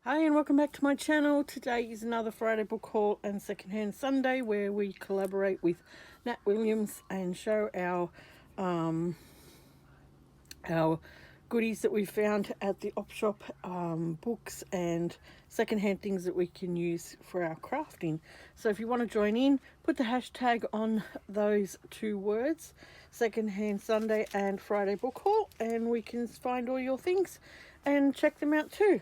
Hi and welcome back to my channel. Today is another Friday book haul and secondhand Sunday where we collaborate with Nat Williams and show our goodies that we found at the op shop, books and secondhand things that we can use for our crafting. So if you want to join in, put the hashtag on those two words, secondhand Sunday and Friday book haul, and we can find all your things and check them out too.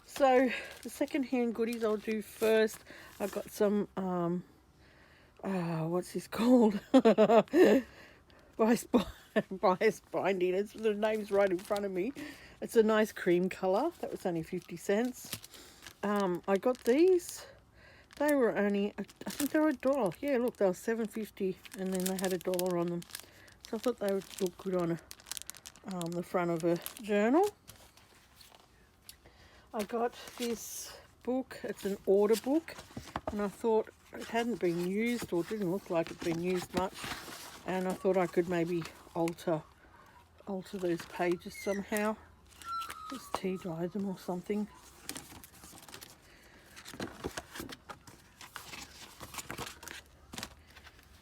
So the second-hand goodies I'll do first. I've got some what's this called? bias binding. It's the name's right in front of me. It's a nice cream colour. That was only 50 cents. I got these. They were only, I think they were $1. Yeah, look, they were $7.50, and then they had $1 on them. So I thought they would look good on the front of a journal. I got this book. It's an order book, and I thought it hadn't been used, or didn't look like it'd been used much, and I thought I could maybe alter those pages somehow. Just tea dye them or something.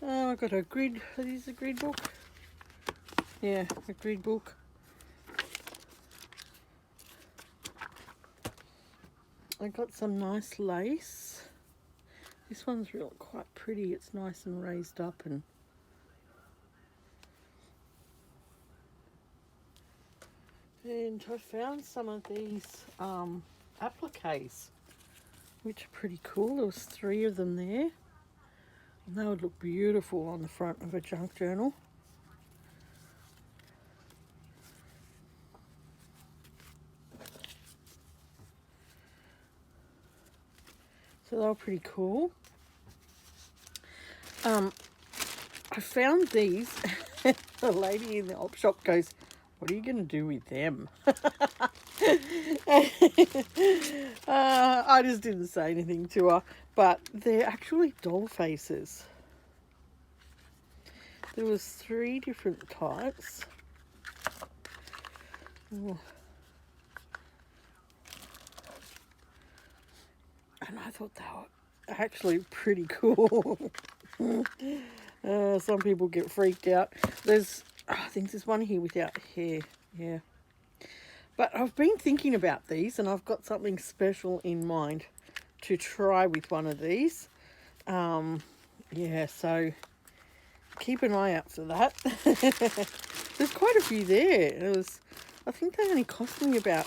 Oh, I got a grid. Is this a grid book? Yeah, a grid book. I got some nice lace. This one's quite pretty. It's nice and raised up, and I found some of these appliques, which are pretty cool. There was 3 of them there, and they would look beautiful on the front of a junk journal. So they were pretty cool. I found these. The lady in the op shop goes, "What are you going to do with them?" I just didn't say anything to her, but they're actually doll faces. There was 3 different types. Oh. And I thought they were actually pretty cool. Some people get freaked out. I think there's one here without hair. Yeah. But I've been thinking about these, and I've got something special in mind to try with one of these. Yeah, so keep an eye out for that. There's quite a few there. I think they only cost me about,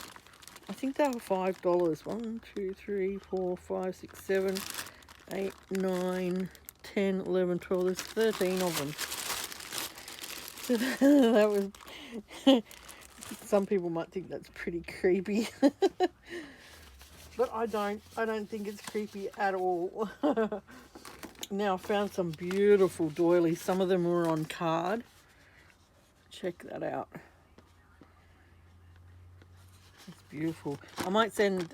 I think they were $5. 1, 2, 3, 4, 5, 6, 7, 8, 9, 10, 11, 12. There's 13 of them. So that was. Some people might think that's pretty creepy, but I don't think it's creepy at all. Now I found some beautiful doilies. Some of them were on card. Check that out. It's beautiful. I might send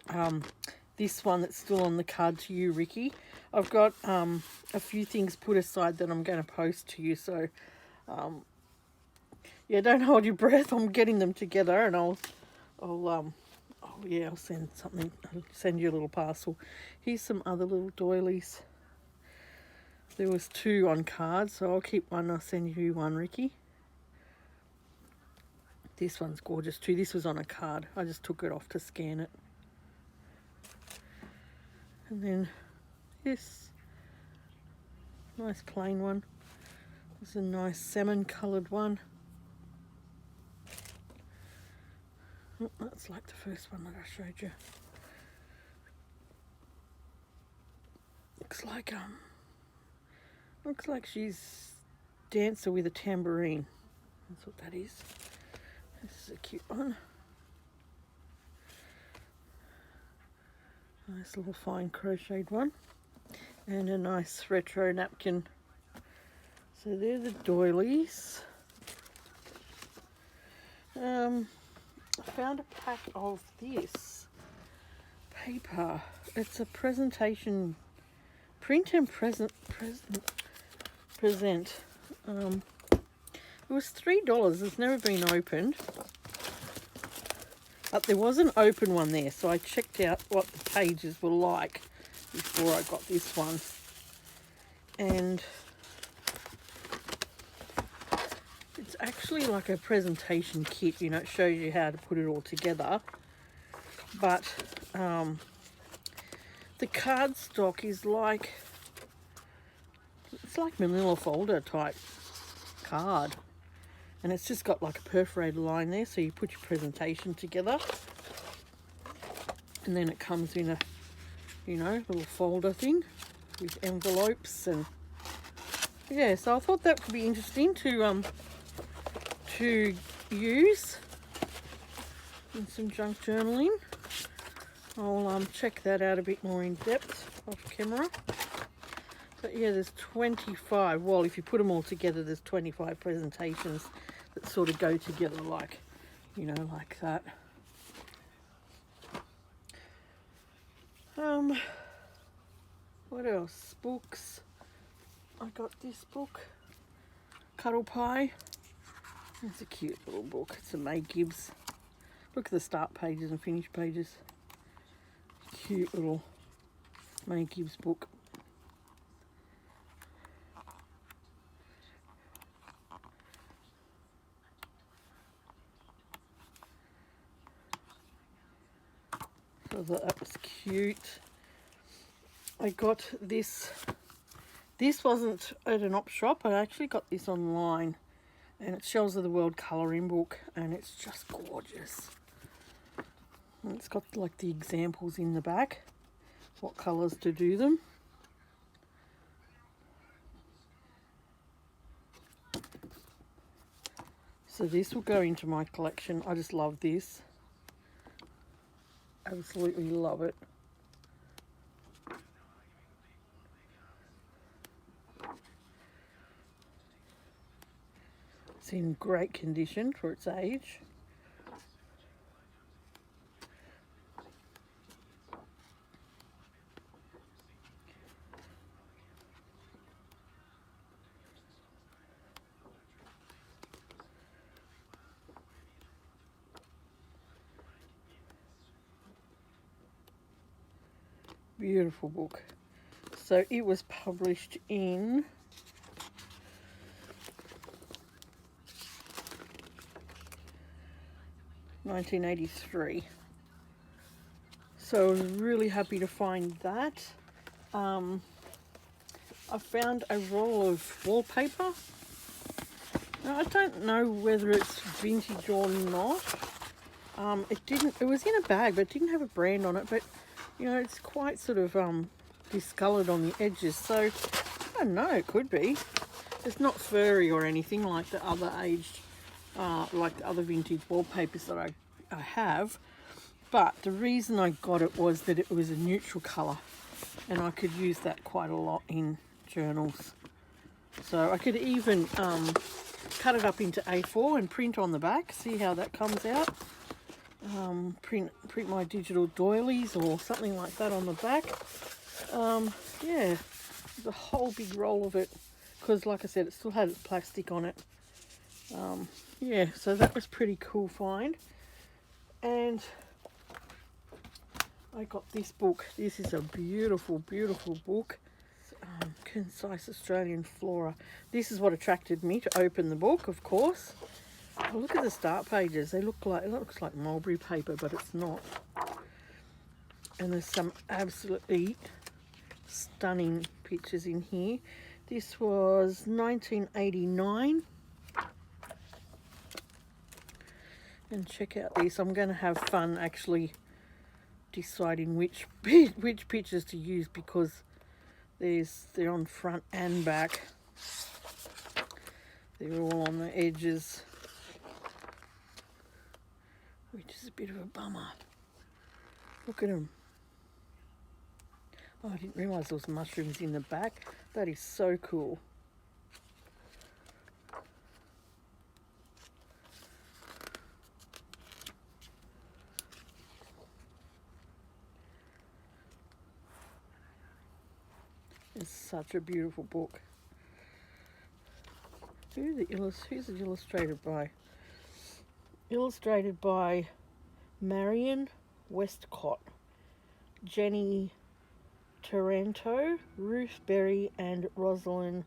this one that's still on the card to you, Ricky. I've got a few things put aside that I'm going to post to you. So, yeah, don't hold your breath. I'm getting them together, and I'll send something. I'll send you a little parcel. Here's some other little doilies. There was 2 on card, so I'll keep one. I'll send you one, Ricky. This one's gorgeous too. This was on a card. I just took it off to scan it. And then this nice plain one. It's a nice salmon coloured one. Oh, that's like the first one that I showed you. Looks like she's dancer with a tambourine. That's what that is. This is a cute one. Nice little fine crocheted one. And a nice retro napkin. So they're the doilies. I found a pack of this paper. It's a presentation, print and present. It was $3. It's never been opened. But there was an open one there, so I checked out what the pages were like before I got this one. And it's actually like a presentation kit, you know, it shows you how to put it all together. But the cardstock is like, it's like manila folder type card. And it's just got like a perforated line there, so you put your presentation together. And then it comes in a, you know, little folder thing with envelopes and yeah, so I thought that would be interesting to use in some junk journaling. I'll check that out a bit more in depth off camera. But yeah, there's 25. Well, if you put them all together, there's 25 presentations that sort of go together like, you know, like that. What else? Books. I got this book, Cuddle Pie. It's a cute little book. It's a May Gibbs. Look at the start pages and finish pages. Cute little May Gibbs book. So I thought that was cute. I got this. This wasn't at an op shop. I actually got this online. And it's Shells of the World colouring book. And it's just gorgeous. And it's got like the examples in the back. What colours to do them. So this will go into my collection. I just love this. Absolutely love it. It's in great condition for its age. Beautiful book. So it was published in 1983. So I was really happy to find that. I found a roll of wallpaper. Now, I don't know whether it's vintage or not. It was in a bag, but it didn't have a brand on it. But, you know, it's quite sort of discoloured on the edges. So, I don't know, it could be. It's not furry or anything like the other aged, like the other vintage wallpapers that I have. But the reason I got it was that it was a neutral colour. And I could use that quite a lot in journals. So I could even cut it up into A4 and print on the back. See how that comes out. Print my digital doilies or something like that on the back. Yeah, there's a whole big roll of it because, like I said, it still had its plastic on it. Yeah, so that was pretty cool find. And I got this book. This is a beautiful, beautiful book. Concise Australian Flora. This is what attracted me to open the book, of course. Oh, look at the start pages. They look like, it looks like mulberry paper, but it's not. And there's some absolutely stunning pictures in here. This was 1989. And check out these. I'm going to have fun actually deciding which pictures to use because they're on front and back. They're all on the edges, which is a bit of a bummer. Look at them. Oh, I didn't realise there was mushrooms in the back. That is so cool. It's such a beautiful book. Who's it illustrated by? Illustrated by Marion Westcott, Jenny Taranto, Ruth Berry, and Rosalind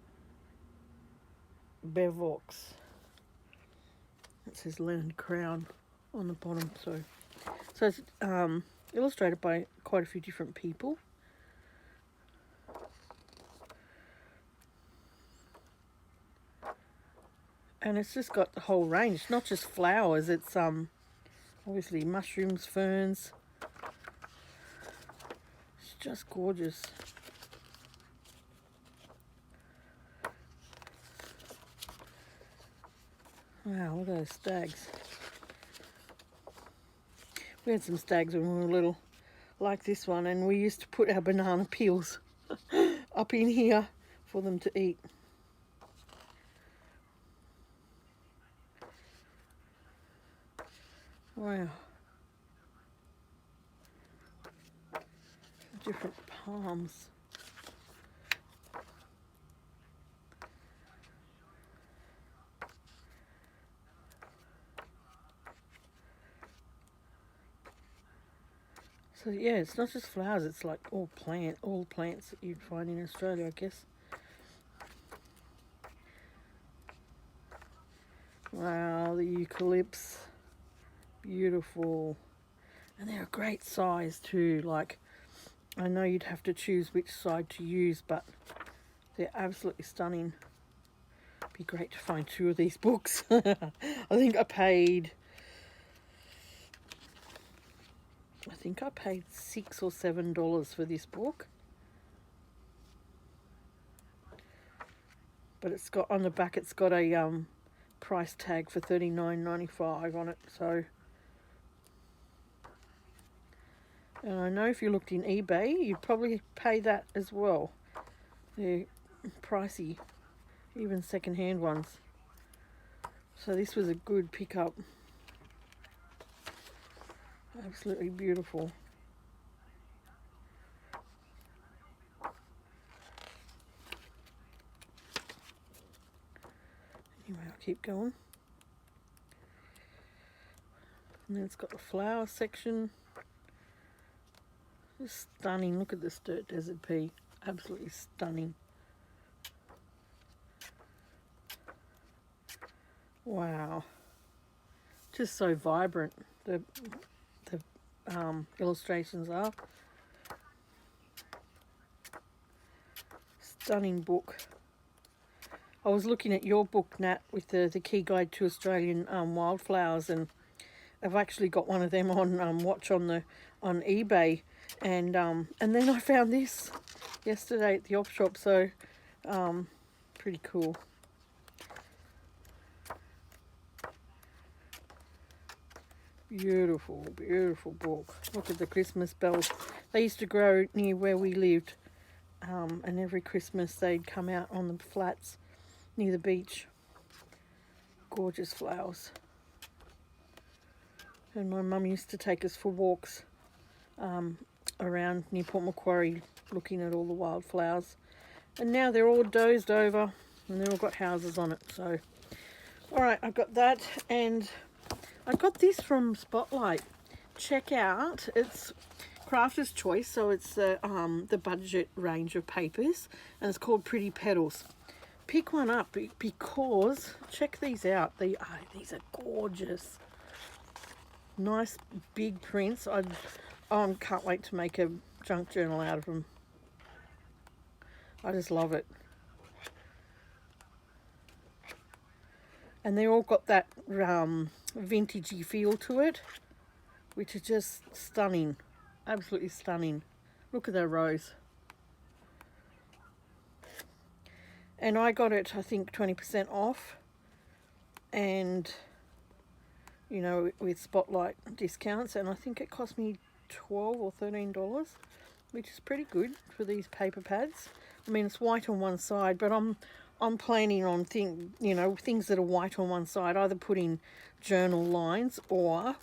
Bevox. It says Leonard Crown on the bottom. So it's illustrated by quite a few different people. And it's just got the whole range, not just flowers. It's obviously mushrooms, ferns. It's just gorgeous. Wow, look at those stags. We had some stags when we were little, like this one, and we used to put our banana peels up in here for them to eat. Wow. Different palms. So yeah, it's not just flowers, it's like all plants that you'd find in Australia, I guess. Wow, the eucalypts. Beautiful. And they're a great size too. Like, I know you'd have to choose which side to use, but they're absolutely stunning. Be great to find 2 of these books. I think I paid $6 or $7 for this book. But it's got on the back, it's got a price tag for $39.95 on it. So, and I know if you looked in eBay, you'd probably pay that as well. They're pricey, even second-hand ones. So this was a good pickup. Absolutely beautiful. Anyway, I'll keep going. And then it's got the flower section. Just stunning. Look at this dirt desert pea. Absolutely stunning. Wow. Just so vibrant. The illustrations are. Stunning book. I was looking at your book, Nat, with the Key Guide to Australian Wildflowers, and I've actually got one of them on watch on eBay, and then I found this yesterday at the op shop, so pretty cool. Beautiful, beautiful book. Look at the Christmas bells. They used to grow near where we lived, and every Christmas they'd come out on the flats near the beach. Gorgeous flowers. And my mum used to take us for walks around near Port Macquarie looking at all the wildflowers. And now they're all dozed over and they've all got houses on it. So, alright, I've got that, and I got this from Spotlight. Check out, it's Crafter's Choice, so it's the budget range of papers, and it's called Pretty Petals. Pick one up because check these out. These are gorgeous. Nice big prints. I can't wait to make a junk journal out of them. I just love it. And they all got that vintagey feel to it, which is just stunning. Absolutely stunning. Look at that rose. And I got it, I think, 20% off. And, you know, with Spotlight discounts. And I think it cost me $12 or $13, which is pretty good for these paper pads. I mean, it's white on one side, but I'm planning on things that are white on one side, either putting journal lines or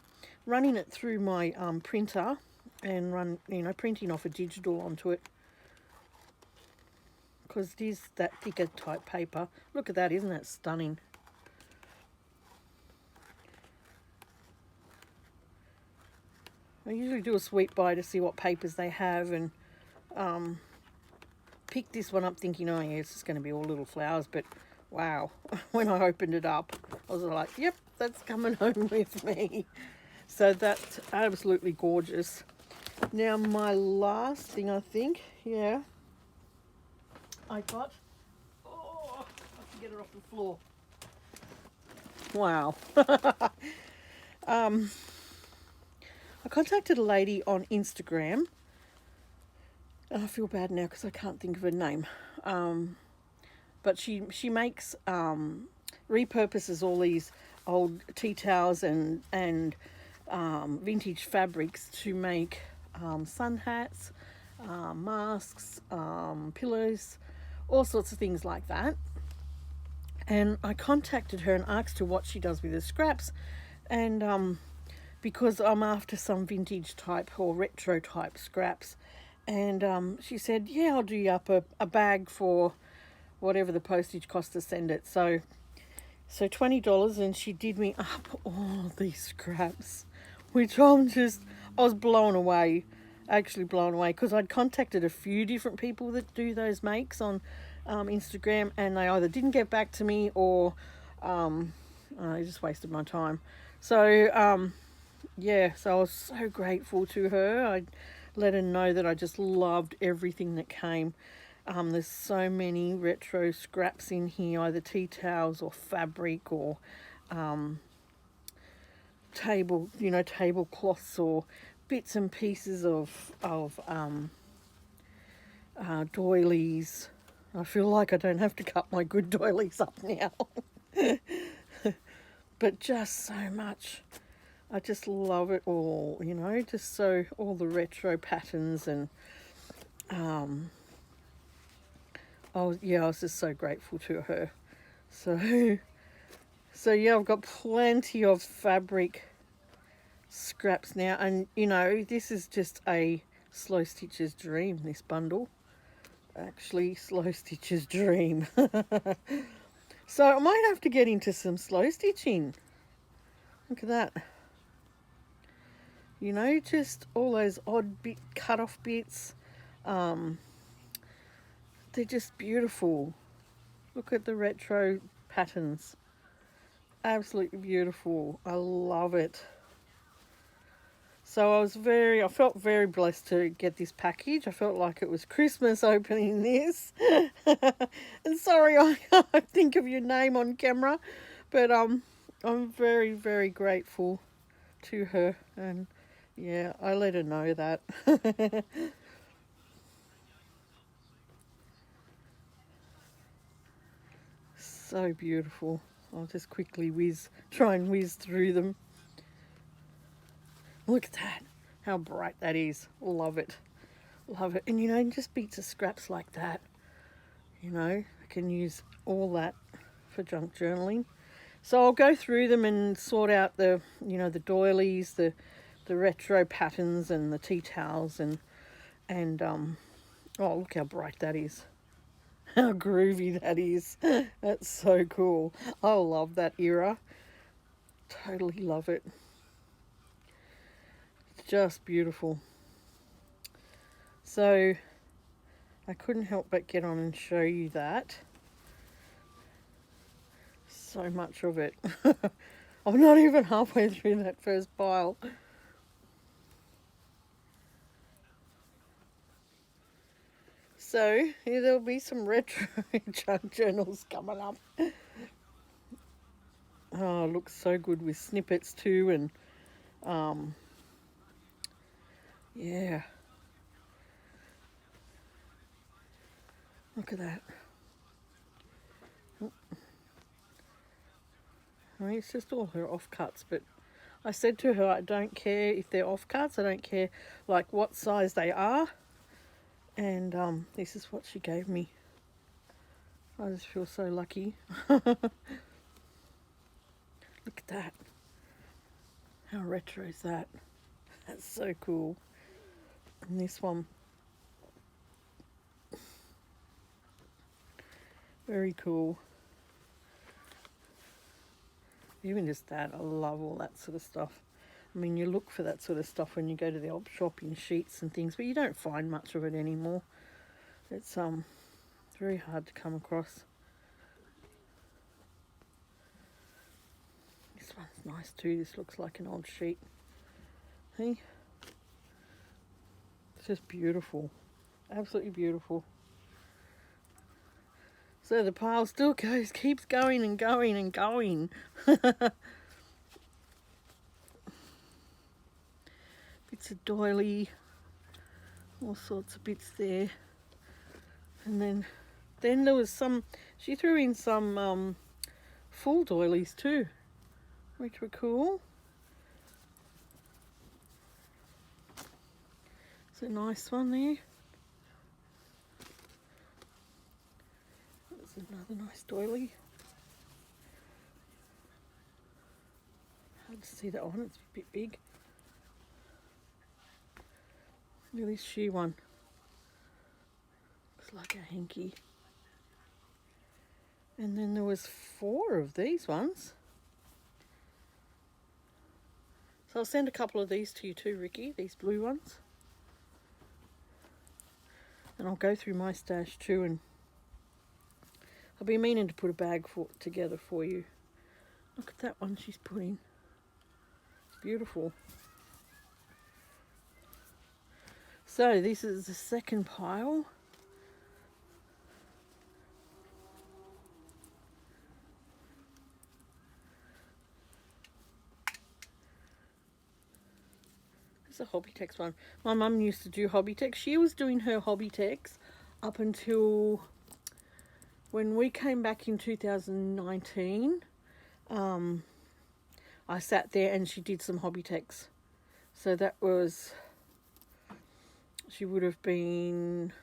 running it through my printer and printing off a digital onto it. Because it is that thicker type paper. Look at that, isn't that stunning? I usually do a sweep buy to see what papers they have, and picked this one up thinking, oh yeah, it's just going to be all little flowers, but wow, when I opened it up, I was like, yep, that's coming home with me. So that's absolutely gorgeous. Now my last thing, I think, yeah, I got, oh, I can get it off the floor. Wow. I contacted a lady on Instagram, and I feel bad now because I can't think of her name. But she makes repurposes all these old tea towels and vintage fabrics to make sun hats, masks, pillows, all sorts of things like that. And I contacted her and asked her what she does with the scraps, and because I'm after some vintage type or retro type scraps, and she said, yeah, I'll do you up a bag for whatever the postage cost to send it. So $20, and she did me up all these scraps, which I was blown away, actually blown away, because I'd contacted a few different people that do those makes on Instagram, and they either didn't get back to me or I just wasted my time. So yeah, so I was so grateful to her. I let her know that I just loved everything that came. There's so many retro scraps in here, either tea towels or fabric or tablecloths or bits and pieces of doilies. I feel like I don't have to cut my good doilies up now. But just so much. I just love it all, just so all the retro patterns, and I was just so grateful to her. So yeah, I've got plenty of fabric scraps now, and this is just a Slow Stitch's dream, this bundle. Actually, Slow Stitch's dream. So I might have to get into some slow stitching. Look at that. Just all those odd cut off bits. They're just beautiful. Look at the retro patterns. Absolutely beautiful. I love it. So I felt very blessed to get this package. I felt like it was Christmas opening this. And sorry, I can't think of your name on camera, but I'm very, very grateful to her, and yeah, I let her know that. So beautiful. I'll just quickly try and whiz through them. Look at that. How bright that is. Love it. Love it. And just bits of scraps like that. I can use all that for junk journaling. So I'll go through them and sort out the doilies, the retro patterns, and the tea towels, and oh, look how bright that is. How groovy that is. That's so cool. I love that era. Totally love it. It's just beautiful. So I couldn't help but get on and show you that. So much of it. I'm not even halfway through that first pile. So yeah, there'll be some retro junk journals coming up. Oh, it looks so good with snippets too, and yeah. Look at that. I mean, it's just all her offcuts, but I said to her, I don't care if they're offcuts. I don't care like what size they are. And this is what she gave me. I just feel so lucky. Look at that. How retro is that? That's so cool. And this one. Very cool. Even just that, I love all that sort of stuff. I mean, you look for that sort of stuff when you go to the op shop in sheets and things, but you don't find much of it anymore. It's very hard to come across. This one's nice too. This looks like an old sheet. Hey? It's just beautiful. Absolutely beautiful. So the pile still keeps going and going and going. Bits of doily, all sorts of bits there. And then there was some, she threw in some full doilies too, which were cool. It's a nice one there. There's another nice doily. Hard to see that one, it's a bit big. Look at this sheer one. Looks like a hanky. And then there was 4 of these ones. So I'll send a couple of these to you too, Ricky, these blue ones. And I'll go through my stash too, and I'll be meaning to put a bag together for you. Look at that one she's putting. Beautiful. So this is the second pile. It's a Hobbytex one. My mum used to do Hobbytex. She was doing her Hobbytex up until when we came back in 2019. I sat there and she did some Hobbytex. So that was, she would have been,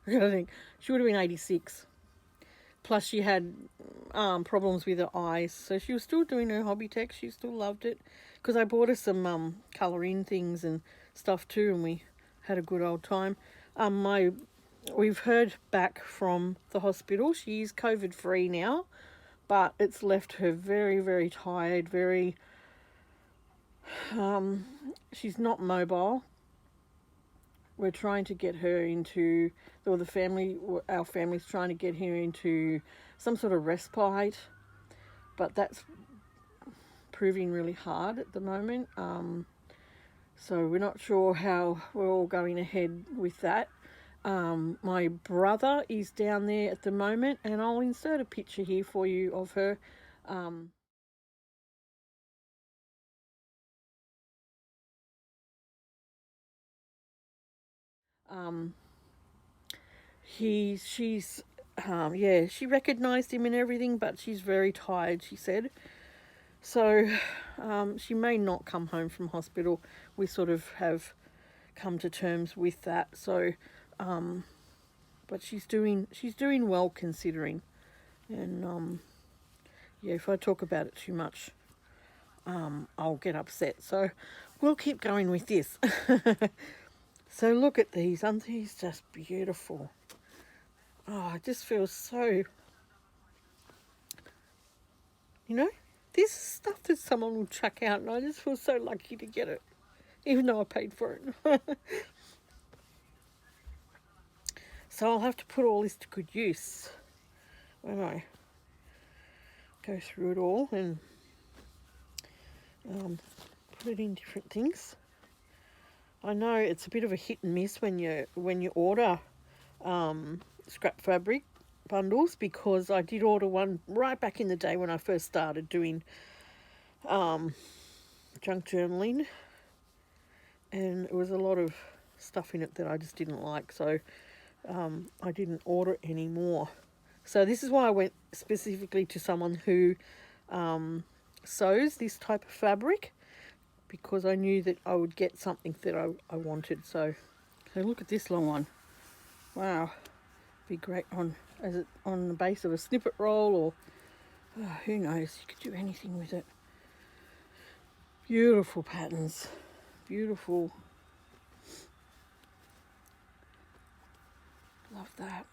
I think she would have been 86. Plus she had problems with her eyes, so she was still doing her Hobbytex. She still loved it, because I bought her some colour-in things and stuff too, and we had a good old time. We've heard back from the hospital. She's COVID-free now, but it's left her very, very tired, very... she's not mobile. We're trying to get her into, or our family's trying to get her into some sort of respite, but that's proving really hard at the moment. So we're not sure how we're all going ahead with that. My brother is down there at the moment, and I'll insert a picture here for you of her. She recognised him and everything, but she's very tired, she said. So she may not come home from hospital. We sort of have come to terms with that. So, but she's doing well considering. And if I talk about it too much, I'll get upset. So we'll keep going with this. So look at these. Aren't these just beautiful? Oh, I just feel so, this is stuff that someone will chuck out, and I just feel so lucky to get it, even though I paid for it. So I'll have to put all this to good use when I go through it all and put it in different things. I know it's a bit of a hit and miss when you order scrap fabric bundles, because I did order one right back in the day when I first started doing junk journaling, and it was a lot of stuff in it that I just didn't like, so I didn't order it anymore. So this is why I went specifically to someone who sews this type of fabric, because I knew that I would get something that I wanted. So look at this long one. Wow, be great on the base of a snippet roll, or who knows, you could do anything with it. Beautiful patterns, beautiful. Love that.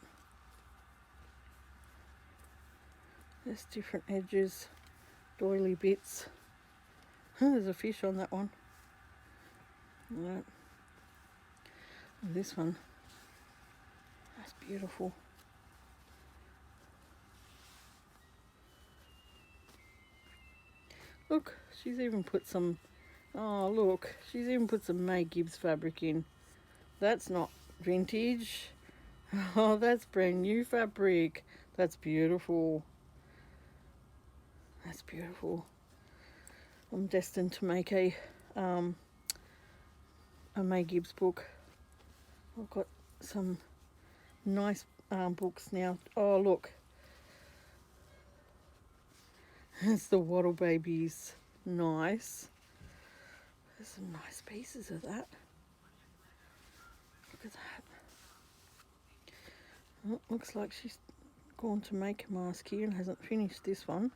There's different edges, doily bits. There's a fish on that one. Right. And this one, that's beautiful. Look, she's even put some, oh look, she's even put some May Gibbs fabric in. That's not vintage. Oh, that's brand new fabric. That's beautiful. That's beautiful. I'm destined to make a May Gibbs book. I've got some nice books now. Oh look, it's the Wattle Babies. Nice. There's some nice pieces of that. Look at that. Oh, looks like she's gone to make a mask here and hasn't finished this one.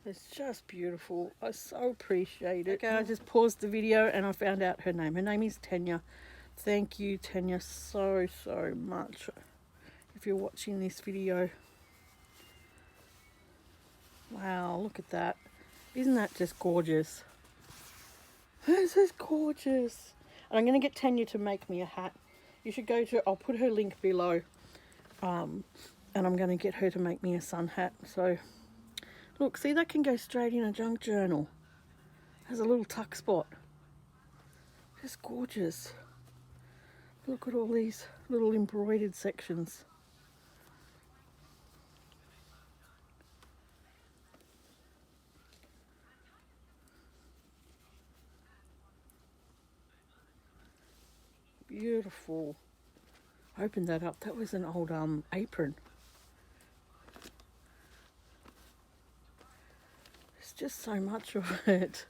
It's just beautiful. I so appreciate it. Okay, I just paused the video and I found out her name. Her name is Tanya. Thank you, Tanya, so much if you're watching this video. Wow, look at that. Isn't that just gorgeous? This is gorgeous. And I'm going to get Tanya to make me a hat. You should go to, I'll put her link below. And I'm going to get her to make me a sun hat. So, look, see, that can go straight in a junk journal. Has a little tuck spot. Just gorgeous. Look at all these little embroidered sections. Beautiful. Opened that up. That was an old apron. There's just so much of it.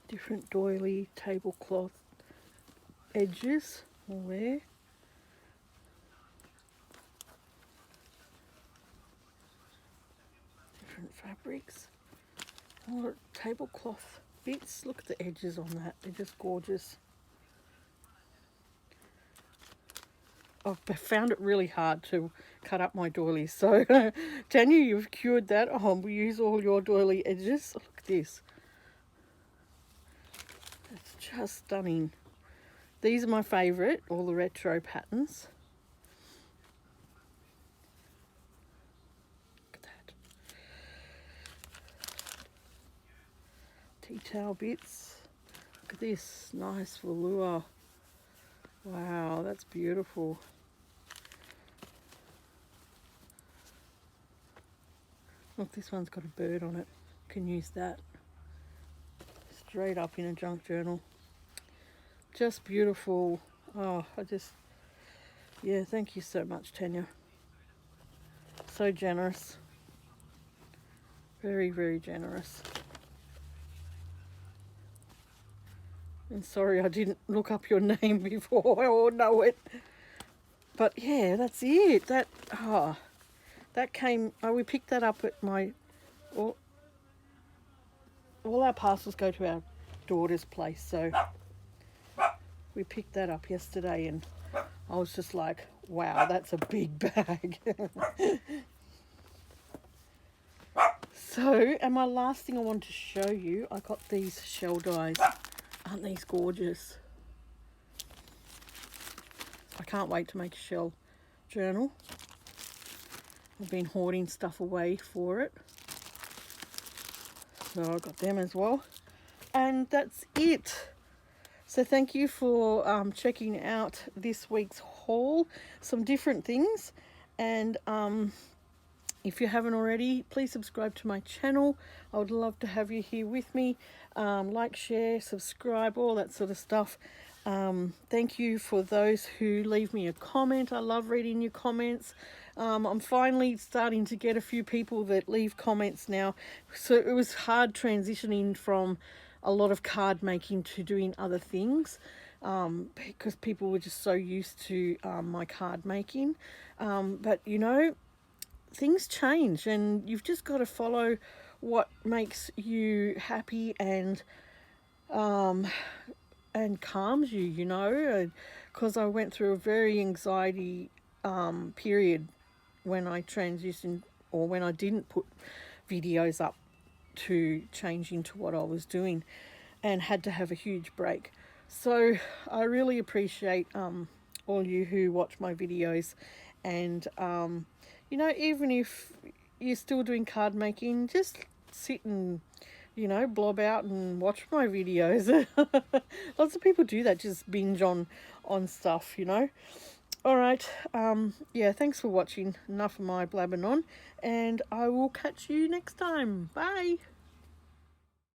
Different doily tablecloth edges all there. Different fabrics. More tablecloth bits. Look at the edges on that. They're just gorgeous. I've found it really hard to cut up my doilies. So, Tanya, you've cured that. Oh, we use all your doily edges. Look at this. It's just stunning. These are my favourite, all the retro patterns. Look at that. Tea towel bits. Look at this, nice velour. Wow, that's beautiful. Look, this one's got a bird on it. Can use that. Straight up in a junk journal. Just beautiful. Oh, yeah, thank you so much, Tanya. So generous. Very, very generous. And sorry I didn't look up your name before or know it. But yeah, that's it. That came, we picked that up at my, all our parcels go to our daughter's place, so we picked that up yesterday and I was just like, wow, that's a big bag. So, and my last thing I want to show you, I got these shell dies. Aren't these gorgeous? I can't wait to make a shell journal. I've been hoarding stuff away for it. So I got them as well. And that's it. So thank you for checking out this week's haul. Some different things. And if you haven't already, please subscribe to my channel. I would love to have you here with me. Like, share, subscribe, all that sort of stuff. Thank you for those who leave me a comment. I love reading your comments. I'm finally starting to get a few people that leave comments now. So it was hard transitioning from a lot of card making to doing other things, because people were just so used to my card making. But you know, things change and you've just got to follow what makes you happy and calms you, you know, because I went through a very anxiety period when I transitioned, or when I didn't put videos up to change into what I was doing, and had to have a huge break. So I really appreciate all you who watch my videos, and you know, even if you're still doing card making, just sit and, you know, blob out and watch my videos. Lots of people do that, just binge on stuff, you know. All right, yeah, thanks for watching. Enough of my blabbing on, and I will catch you next time. Bye.